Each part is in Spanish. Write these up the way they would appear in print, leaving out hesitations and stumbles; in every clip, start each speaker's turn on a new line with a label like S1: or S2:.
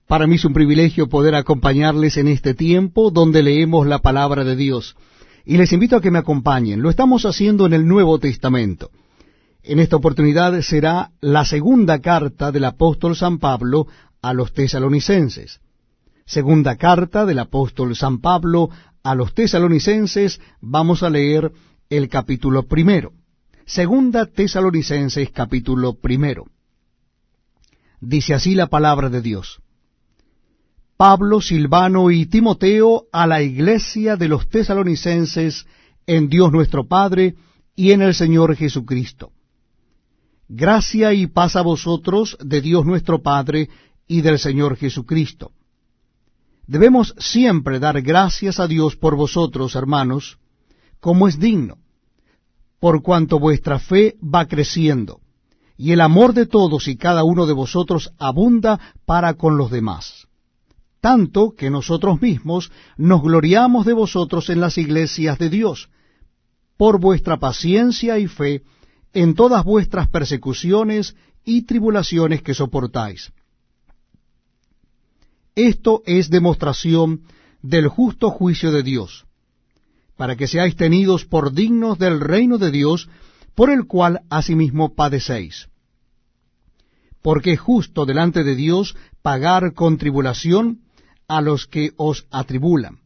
S1: Para mí es un privilegio poder acompañarles en este tiempo donde leemos la palabra de Dios. Y les invito a que me acompañen. Lo estamos haciendo en el Nuevo Testamento. En esta oportunidad será la segunda carta del apóstol San Pablo a los tesalonicenses. Segunda carta del apóstol San Pablo a los tesalonicenses, vamos a leer el capítulo 1. Segunda Tesalonicenses, capítulo 1. Dice así la palabra de Dios. Pablo, Silvano y Timoteo a la iglesia de los tesalonicenses en Dios nuestro Padre y en el Señor Jesucristo. Gracia y paz a vosotros de Dios nuestro Padre y del Señor Jesucristo. Debemos siempre dar gracias a Dios por vosotros, hermanos, como es digno, por cuanto vuestra fe va creciendo, y el amor de todos y cada uno de vosotros abunda para con los demás. Tanto que nosotros mismos nos gloriamos de vosotros en las iglesias de Dios, por vuestra paciencia y fe en todas vuestras persecuciones y tribulaciones que soportáis. Esto es demostración del justo juicio de Dios, para que seáis tenidos por dignos del reino de Dios, por el cual asimismo padecéis. Porque es justo delante de Dios pagar con tribulación a los que os atribulan,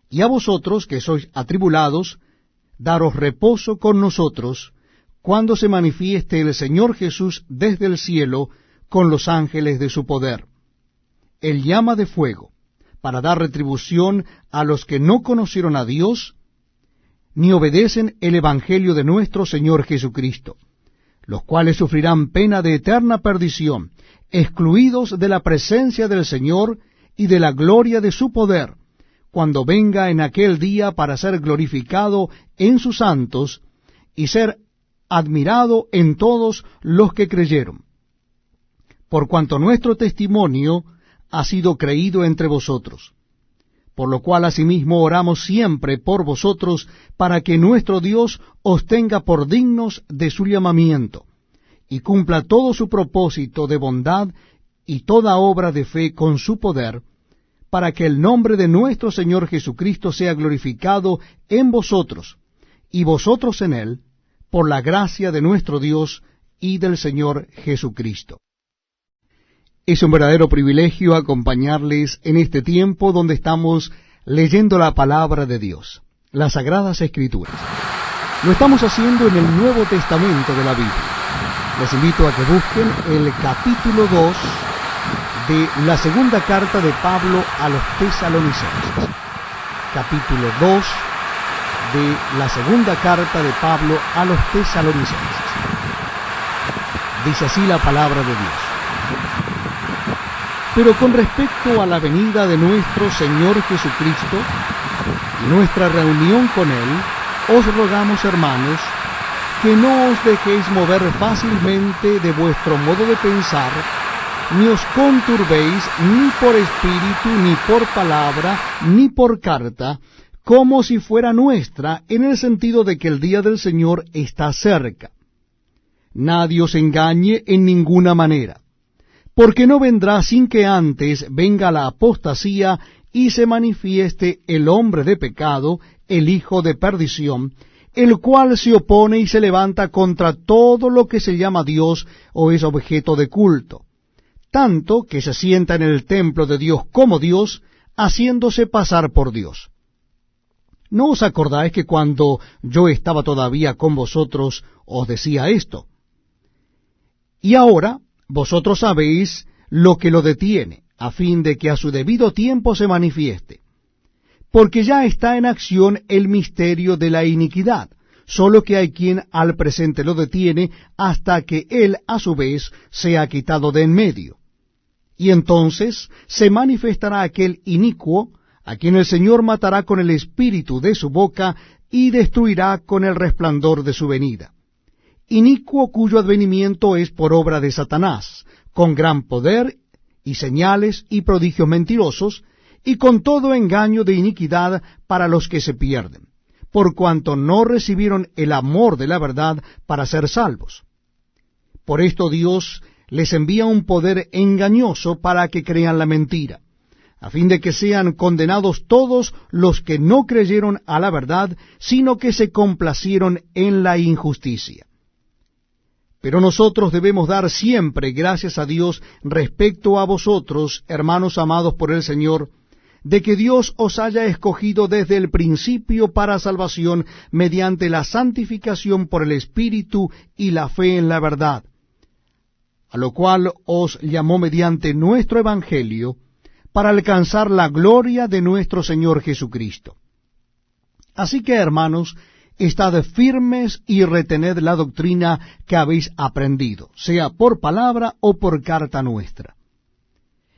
S1: y a vosotros que sois atribulados, daros reposo con nosotros, cuando se manifieste el Señor Jesús desde el cielo con los ángeles de su poder. Él llama de fuego, para dar retribución a los que no conocieron a Dios, ni obedecen el Evangelio de nuestro Señor Jesucristo, los cuales sufrirán pena de eterna perdición, excluidos de la presencia del Señor y de la gloria de su poder, cuando venga en aquel día para ser glorificado en sus santos y ser admirado en todos los que creyeron. Por cuanto nuestro testimonio ha sido creído entre vosotros, por lo cual asimismo oramos siempre por vosotros, para que nuestro Dios os tenga por dignos de su llamamiento, y cumpla todo su propósito de bondad y toda obra de fe con su poder, para que el nombre de nuestro Señor Jesucristo sea glorificado en vosotros, y vosotros en él, por la gracia de nuestro Dios y del Señor Jesucristo. Es un verdadero privilegio acompañarles en este tiempo donde estamos leyendo la palabra de Dios, las Sagradas Escrituras. Lo estamos haciendo en el Nuevo Testamento de la Biblia. Les invito a que busquen el capítulo 2 de la segunda carta de Pablo a los tesalonicenses. Capítulo 2 de la segunda carta de Pablo a los tesalonicenses. Dice así la palabra de Dios. Pero con respecto a la venida de nuestro Señor Jesucristo y nuestra reunión con Él, os rogamos, hermanos, que no os dejéis mover fácilmente de vuestro modo de pensar, ni os conturbéis ni por espíritu, ni por palabra, ni por carta, como si fuera nuestra, en el sentido de que el día del Señor está cerca. Nadie os engañe en ninguna manera, porque no vendrá sin que antes venga la apostasía y se manifieste el hombre de pecado, el hijo de perdición, el cual se opone y se levanta contra todo lo que se llama Dios o es objeto de culto, tanto que se sienta en el templo de Dios como Dios, haciéndose pasar por Dios. ¿No os acordáis que cuando yo estaba todavía con vosotros os decía esto? Y ahora vosotros sabéis lo que lo detiene, a fin de que a su debido tiempo se manifieste. Porque ya está en acción el misterio de la iniquidad, solo que hay quien al presente lo detiene hasta que él a su vez sea quitado de en medio. Y entonces se manifestará aquel inicuo, a quien el Señor matará con el espíritu de su boca y destruirá con el resplandor de su venida. Inicuo cuyo advenimiento es por obra de Satanás, con gran poder y señales y prodigios mentirosos, y con todo engaño de iniquidad para los que se pierden, por cuanto no recibieron el amor de la verdad para ser salvos. Por esto Dios les envía un poder engañoso para que crean la mentira, a fin de que sean condenados todos los que no creyeron a la verdad, sino que se complacieron en la injusticia. Pero nosotros debemos dar siempre gracias a Dios respecto a vosotros, hermanos amados por el Señor, de que Dios os haya escogido desde el principio para salvación mediante la santificación por el Espíritu y la fe en la verdad, a lo cual os llamó mediante nuestro Evangelio, para alcanzar la gloria de nuestro Señor Jesucristo. Así que, hermanos, estad firmes y retened la doctrina que habéis aprendido, sea por palabra o por carta nuestra.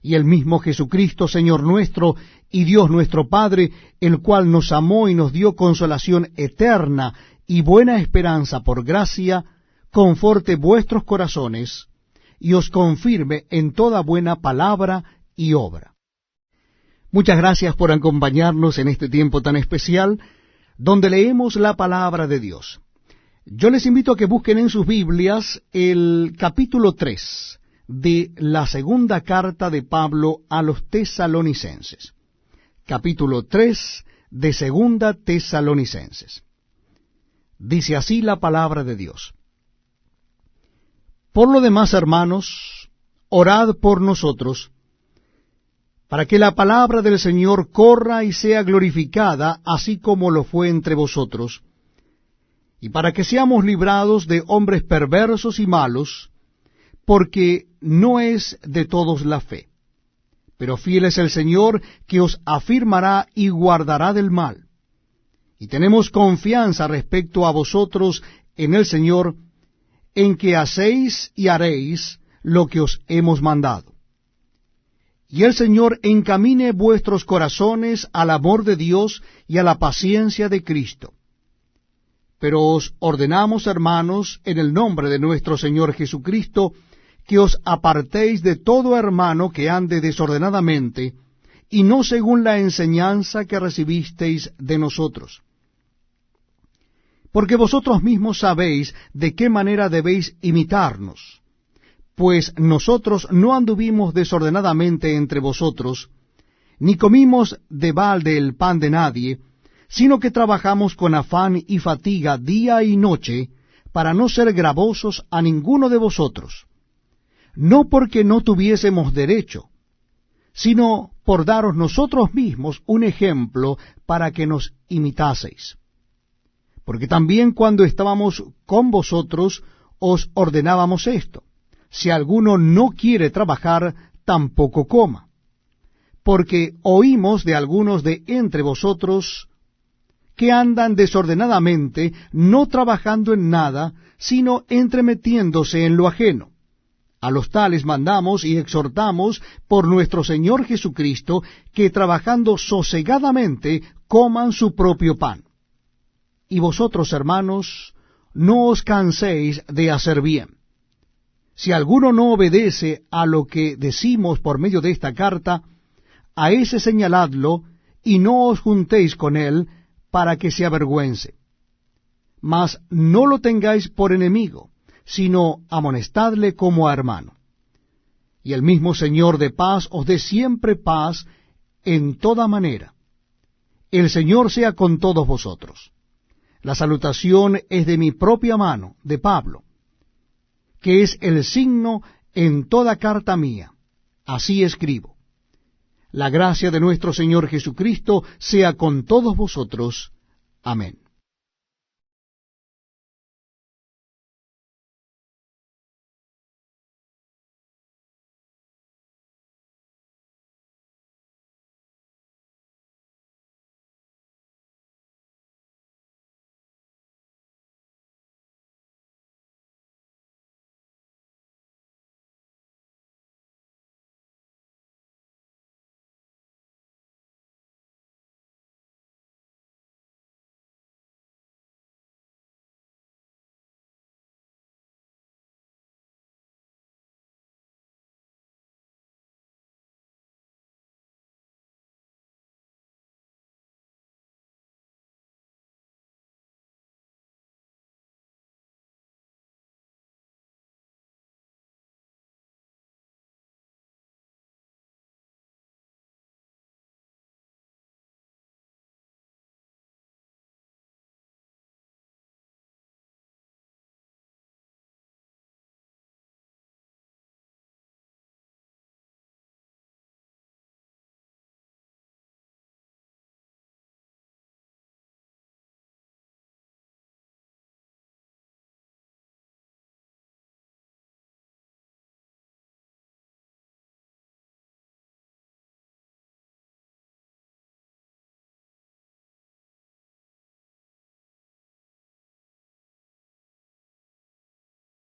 S1: Y el mismo Jesucristo, Señor nuestro, y Dios nuestro Padre, el cual nos amó y nos dio consolación eterna y buena esperanza por gracia, conforte vuestros corazones, y os confirme en toda buena palabra y obra. Muchas gracias por acompañarnos en este tiempo tan especial, donde leemos la palabra de Dios. Yo les invito a que busquen en sus Biblias el capítulo 3 de la segunda carta de Pablo a los Tesalonicenses. Capítulo 3 de segunda Tesalonicenses. Dice así la palabra de Dios. Por lo demás, hermanos, orad por nosotros, para que la palabra del Señor corra y sea glorificada, así como lo fue entre vosotros, y para que seamos librados de hombres perversos y malos, porque no es de todos la fe. Pero fiel es el Señor, que os afirmará y guardará del mal. Y tenemos confianza respecto a vosotros en el Señor, en que hacéis y haréis lo que os hemos mandado. Y el Señor encamine vuestros corazones al amor de Dios y a la paciencia de Cristo. Pero os ordenamos, hermanos, en el nombre de nuestro Señor Jesucristo, que os apartéis de todo hermano que ande desordenadamente, y no según la enseñanza que recibisteis de nosotros. Porque vosotros mismos sabéis de qué manera debéis imitarnos, pues nosotros no anduvimos desordenadamente entre vosotros, ni comimos de balde el pan de nadie, sino que trabajamos con afán y fatiga día y noche, para no ser gravosos a ninguno de vosotros, no porque no tuviésemos derecho, sino por daros nosotros mismos un ejemplo para que nos imitaseis. Porque también cuando estábamos con vosotros os ordenábamos esto: si alguno no quiere trabajar, tampoco coma. Porque oímos de algunos de entre vosotros que andan desordenadamente, no trabajando en nada, sino entremetiéndose en lo ajeno. A los tales mandamos y exhortamos por nuestro Señor Jesucristo, que trabajando sosegadamente coman su propio pan. Y vosotros, hermanos, no os canséis de hacer bien. Si alguno no obedece a lo que decimos por medio de esta carta, a ese señaladlo, y no os juntéis con él, para que se avergüence. Mas no lo tengáis por enemigo, sino amonestadle como a hermano. Y el mismo Señor de paz os dé siempre paz en toda manera. El Señor sea con todos vosotros. La salutación es de mi propia mano, de Pablo, que es el signo en toda carta mía. Así escribo. La gracia de nuestro Señor Jesucristo sea con todos vosotros. Amén.